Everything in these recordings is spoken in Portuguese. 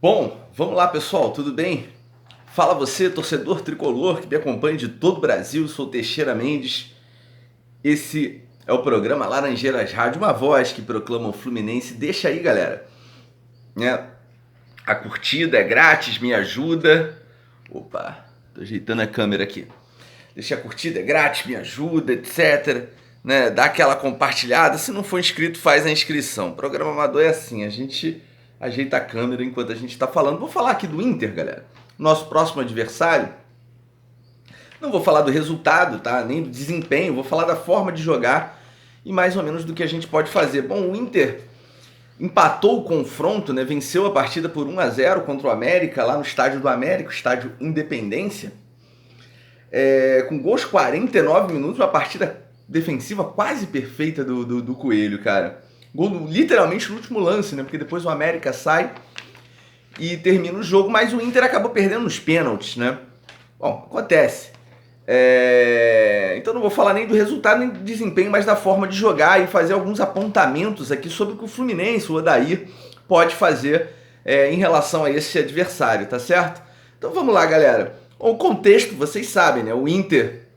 Bom, vamos lá pessoal, tudo bem? Fala você, torcedor tricolor que me acompanha de todo o Brasil, sou Teixeira Mendes. Esse é o programa Laranjeiras Rádio, uma voz que proclama o Fluminense. Deixa aí, galera, né? A curtida é grátis, me ajuda. Opa, tô ajeitando a câmera aqui. Deixa a curtida, é grátis, me ajuda, etc. Né? Dá aquela compartilhada. Se não for inscrito, faz a inscrição. O programa amador é assim, a gente ajeita a câmera enquanto a gente está falando. Vou falar aqui do Inter, galera. Nosso próximo adversário. Não vou falar do resultado, tá? Nem do desempenho. Vou falar da forma de jogar e mais ou menos do que a gente pode fazer. Bom, o Inter empatou o confronto, né? Venceu a partida por 1-0 contra o América, lá no estádio do América, o estádio Independência. Com gols 49 minutos, uma partida defensiva quase perfeita do Coelho, cara. Gol literalmente no último lance, né? Porque depois o América sai e termina o jogo, mas o Inter acabou perdendo nos pênaltis, né? Bom, acontece. Então não vou falar nem do resultado, nem do desempenho, mas da forma de jogar e fazer alguns apontamentos aqui sobre o que o Fluminense, o Odair, pode fazer em relação a esse adversário, tá certo? Então vamos lá, galera. O contexto, vocês sabem, né? O Inter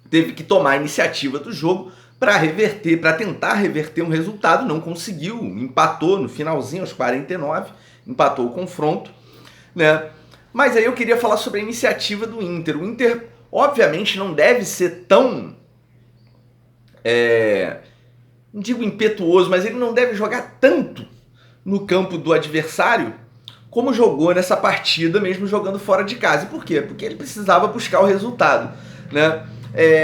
teve que tomar a iniciativa do jogo para reverter, para tentar reverter um resultado, não conseguiu, empatou no finalzinho, aos 49, empatou o confronto, né? Mas aí eu queria falar sobre a iniciativa do Inter. O Inter, obviamente, não deve ser tão, não digo impetuoso, mas ele não deve jogar tanto no campo do adversário como jogou nessa partida, mesmo jogando fora de casa. E por quê? Porque ele precisava buscar o resultado, né?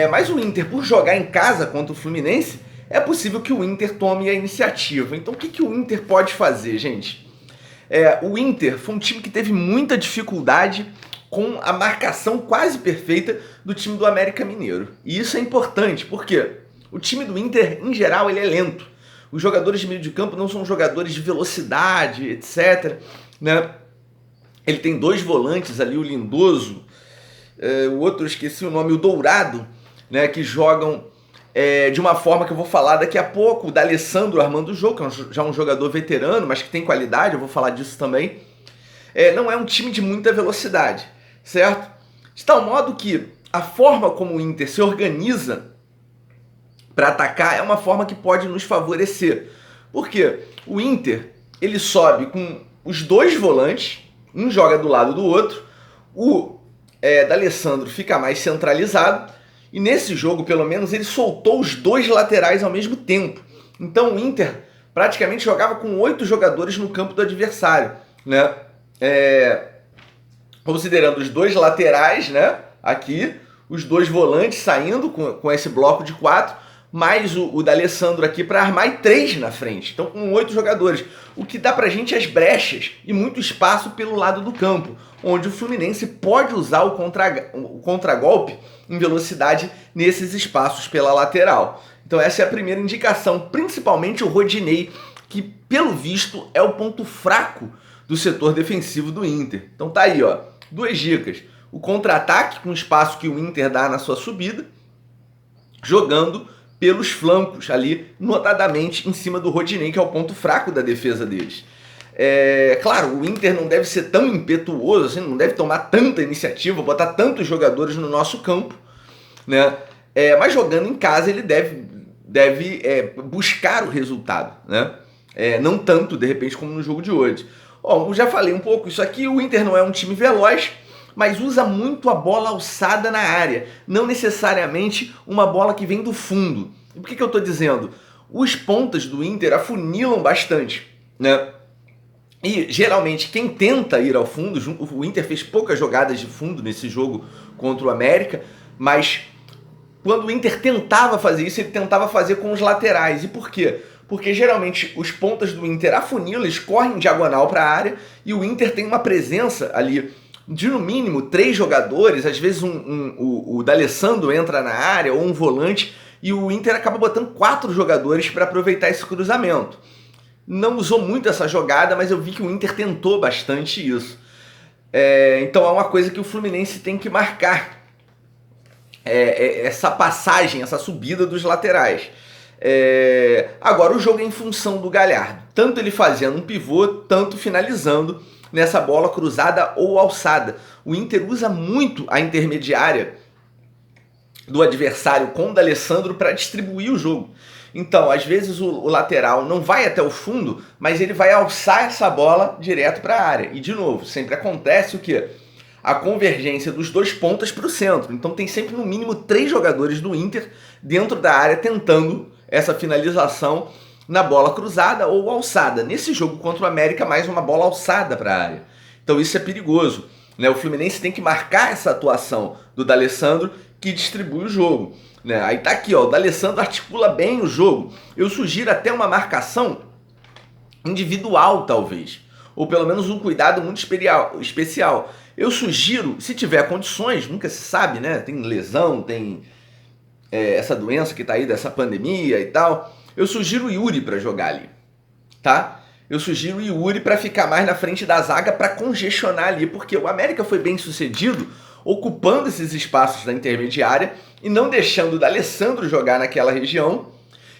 Mas o Inter, por jogar em casa contra o Fluminense, é possível que o Inter tome a iniciativa. Então o que o Inter pode fazer, gente? O Inter foi um time que teve muita dificuldade com a marcação quase perfeita do time do América Mineiro. E isso é importante, porque o time do Inter, em geral, ele é lento. Os jogadores de meio de campo não são jogadores de velocidade, etc., né? Ele tem dois volantes ali, o Lindoso, o outro, eu esqueci o nome, o Dourado, né? Que jogam de uma forma que eu vou falar daqui a pouco. O D'Alessandro armando o jogo, que é já um jogador veterano, mas que tem qualidade, eu vou falar disso também. Não é um time de muita velocidade, certo? De tal modo que a forma como o Inter se organiza para atacar é uma forma que pode nos favorecer. Por quê? O Inter, ele sobe com os dois volantes, um joga do lado do outro, o D'Alessandro fica mais centralizado, e nesse jogo, pelo menos, ele soltou os dois laterais ao mesmo tempo. Então o Inter praticamente jogava com 8 jogadores no campo do adversário, né? Considerando os dois laterais, né? Aqui, os dois volantes saindo com esse bloco de 4, mais o D'Alessandro aqui para armar e 3 na frente. Então com 8 jogadores, o que dá pra gente as brechas e muito espaço pelo lado do campo, onde o Fluminense pode usar o contragolpe em velocidade nesses espaços pela lateral. Então essa é a primeira indicação, principalmente o Rodinei, que pelo visto é o ponto fraco do setor defensivo do Inter. Então tá aí, ó, 2 dicas. O contra-ataque com o espaço que o Inter dá na sua subida, jogando pelos flancos ali, notadamente em cima do Rodinei, que é o ponto fraco da defesa deles. Claro, o Inter não deve ser tão impetuoso, assim, não deve tomar tanta iniciativa, botar tantos jogadores no nosso campo, né? Mas jogando em casa ele deve buscar o resultado, né? Não tanto, de repente, como no jogo de hoje. Eu já falei um pouco isso aqui, o Inter não é um time veloz, mas usa muito a bola alçada na área, não necessariamente uma bola que vem do fundo. E por que eu estou dizendo? Os pontas do Inter afunilam bastante, né? E geralmente quem tenta ir ao fundo, o Inter fez poucas jogadas de fundo nesse jogo contra o América, mas quando o Inter tentava fazer isso, ele tentava fazer com os laterais. E por quê? Porque geralmente os pontas do Inter afunilam, eles correm diagonal para a área e o Inter tem uma presença ali de no mínimo 3 jogadores, às vezes o D'Alessandro entra na área ou um volante e o Inter acaba botando 4 jogadores para aproveitar esse cruzamento. Não usou muito essa jogada, mas eu vi que o Inter tentou bastante isso. Então é uma coisa que o Fluminense tem que marcar. Essa passagem, essa subida dos laterais. Agora o jogo é em função do Galhardo. Tanto ele fazendo um pivô, tanto finalizando nessa bola cruzada ou alçada. O Inter usa muito a intermediária do adversário com o D'Alessandro para distribuir o jogo. Então, às vezes o lateral não vai até o fundo, mas ele vai alçar essa bola direto para a área. E, de novo, sempre acontece o quê? A convergência dos dois pontas para o centro. Então tem sempre no mínimo 3 jogadores do Inter dentro da área tentando essa finalização na bola cruzada ou alçada. Nesse jogo contra o América, mais uma bola alçada para a área. Então isso é perigoso, né? O Fluminense tem que marcar essa atuação do D'Alessandro que distribui o jogo, né? Aí tá aqui, ó, o D'Alessandro articula bem o jogo. Eu sugiro até uma marcação individual, talvez, ou pelo menos um cuidado muito especial. Eu sugiro, se tiver condições, nunca se sabe, né? Tem lesão, tem essa doença que tá aí, dessa pandemia e tal. Eu sugiro o Yuri para jogar ali, tá? Eu sugiro o Yuri para ficar mais na frente da zaga para congestionar ali, porque o América foi bem sucedido ocupando esses espaços da intermediária e não deixando o D'Alessandro jogar naquela região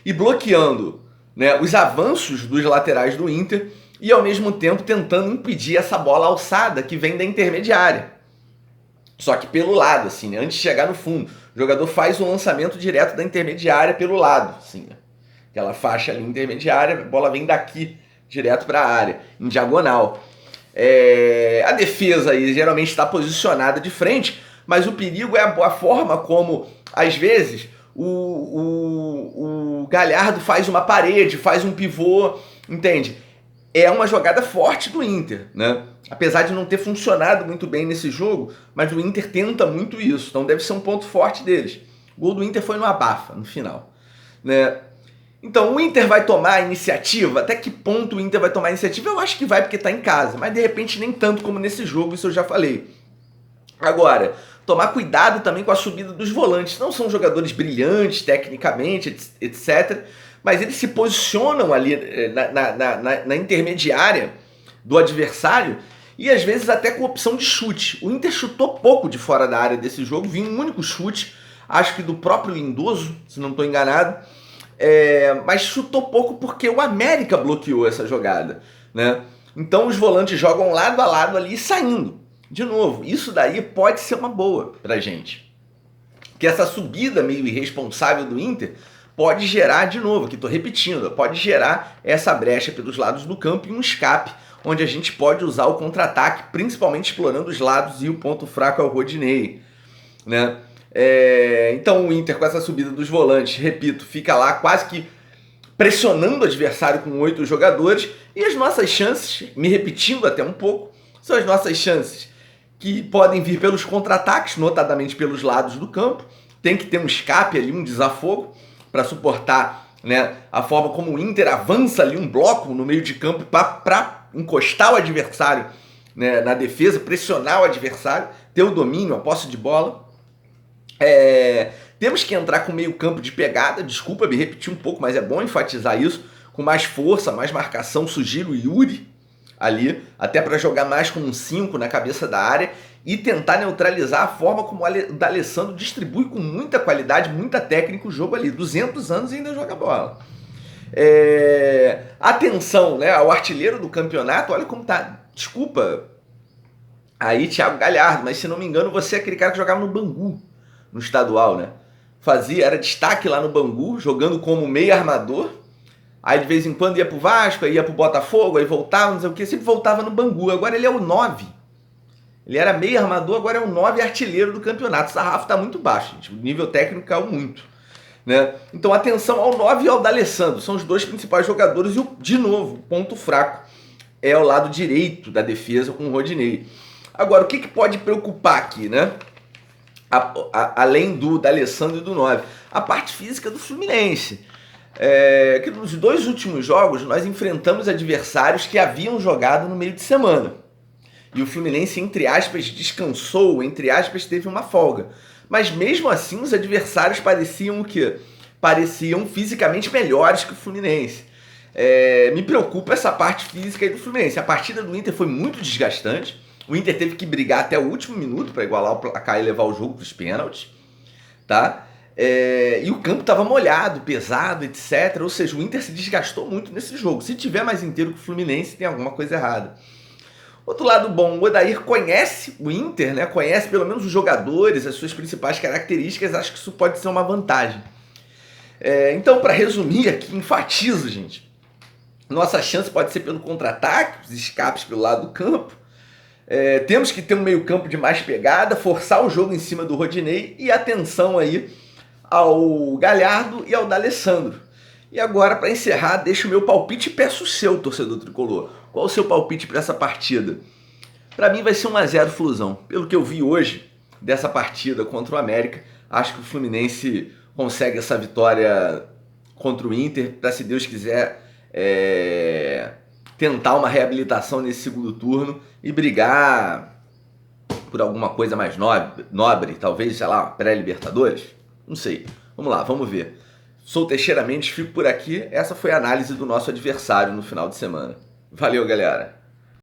e bloqueando, né, os avanços dos laterais do Inter e ao mesmo tempo tentando impedir essa bola alçada que vem da intermediária. Só que pelo lado, assim, né, antes de chegar no fundo. O jogador faz o lançamento direto da intermediária pelo lado, assim, né? Aquela faixa ali intermediária, a bola vem daqui, direto para a área, em diagonal. A defesa aí geralmente está posicionada de frente, mas o perigo é a forma como, às vezes, o Galhardo faz uma parede, faz um pivô, entende? É uma jogada forte do Inter, né? Apesar de não ter funcionado muito bem nesse jogo, mas o Inter tenta muito isso, então deve ser um ponto forte deles. O gol do Inter foi no abafa, no final, né? Então o Inter vai tomar a iniciativa? Até que ponto o Inter vai tomar a iniciativa? Eu acho que vai porque está em casa, mas de repente nem tanto como nesse jogo, isso eu já falei. Agora, tomar cuidado também com a subida dos volantes. Não são jogadores brilhantes tecnicamente, etc., mas eles se posicionam ali na intermediária do adversário e às vezes até com opção de chute. O Inter chutou pouco de fora da área desse jogo, vinha um único chute, acho que do próprio Lindoso, se não estou enganado, mas chutou pouco porque o América bloqueou essa jogada, né? Então os volantes jogam lado a lado ali saindo. De novo, isso daí pode ser uma boa pra gente. Que essa subida meio irresponsável do Inter pode gerar, de novo, aqui estou repetindo, pode gerar essa brecha pelos lados do campo e um escape, onde a gente pode usar o contra-ataque, principalmente explorando os lados, e o ponto fraco é o Rodinei, né? Então o Inter com essa subida dos volantes, repito, fica lá quase que pressionando o adversário com 8 jogadores, e as nossas chances, me repetindo até um pouco, são as nossas chances que podem vir pelos contra-ataques, notadamente pelos lados do campo. Tem que ter um escape ali, um desafogo, para suportar, né, a forma como o Inter avança ali um bloco no meio de campo para encostar o adversário, né, na defesa, pressionar o adversário, ter o domínio, a posse de bola. Temos que entrar com meio campo de pegada, desculpa me repetir um pouco, mas é bom enfatizar isso, com mais força, mais marcação. Sugiro o Yuri ali, até para jogar mais com um 5 na cabeça da área e tentar neutralizar a forma como o D'Alessandro distribui com muita qualidade, muita técnica o jogo ali. 200 anos e ainda joga bola. Atenção, né, ao artilheiro do campeonato, olha como tá. Desculpa aí, Thiago Galhardo, mas se não me engano você é aquele cara que jogava no Bangu, no estadual, né? Era destaque lá no Bangu, jogando como meio armador. Aí de vez em quando ia pro Vasco, aí ia pro Botafogo, aí voltava, não sei o que, sempre voltava no Bangu. Agora ele é o 9. Ele era meio armador, agora é o 9 artilheiro do campeonato. O sarrafo tá muito baixo, gente. O nível técnico caiu muito, né? Então atenção ao 9 e ao D'Alessandro. São os dois principais jogadores e, de novo, o ponto fraco é o lado direito da defesa com o Rodinei. Agora, o que pode preocupar aqui, né? Além do D'Alessandro e do 9, a parte física do Fluminense. Que nos 2 últimos jogos nós enfrentamos adversários que haviam jogado no meio de semana. E o Fluminense, entre aspas, descansou, entre aspas, teve uma folga. Mas mesmo assim os adversários pareciam o quê? Pareciam fisicamente melhores que o Fluminense. Me preocupa essa parte física aí do Fluminense. A partida do Inter foi muito desgastante. O Inter teve que brigar até o último minuto para igualar o placar e levar o jogo para os pênaltis, tá? E o campo estava molhado, pesado, etc. Ou seja, o Inter se desgastou muito nesse jogo. Se tiver mais inteiro que o Fluminense, tem alguma coisa errada. Outro lado bom, o Odair conhece o Inter, né? Conhece pelo menos os jogadores, as suas principais características, acho que isso pode ser uma vantagem. Então, para resumir aqui, enfatizo, gente, nossa chance pode ser pelo contra-ataque, os escapes pelo lado do campo. Temos que ter um meio-campo de mais pegada, forçar o jogo em cima do Rodinei e atenção aí ao Galhardo e ao D'Alessandro. E agora, para encerrar, deixo o meu palpite e peço o seu, torcedor tricolor. Qual o seu palpite para essa partida? Para mim vai ser 1-0 Flusão. Pelo que eu vi hoje dessa partida contra o América, acho que o Fluminense consegue essa vitória contra o Inter, para, se Deus quiser, tentar uma reabilitação nesse segundo turno e brigar por alguma coisa mais nobre, talvez, sei lá, pré-Libertadores? Não sei. Vamos lá, vamos ver. Sou Teixeira Mendes, fico por aqui. Essa foi a análise do nosso adversário no final de semana. Valeu, galera!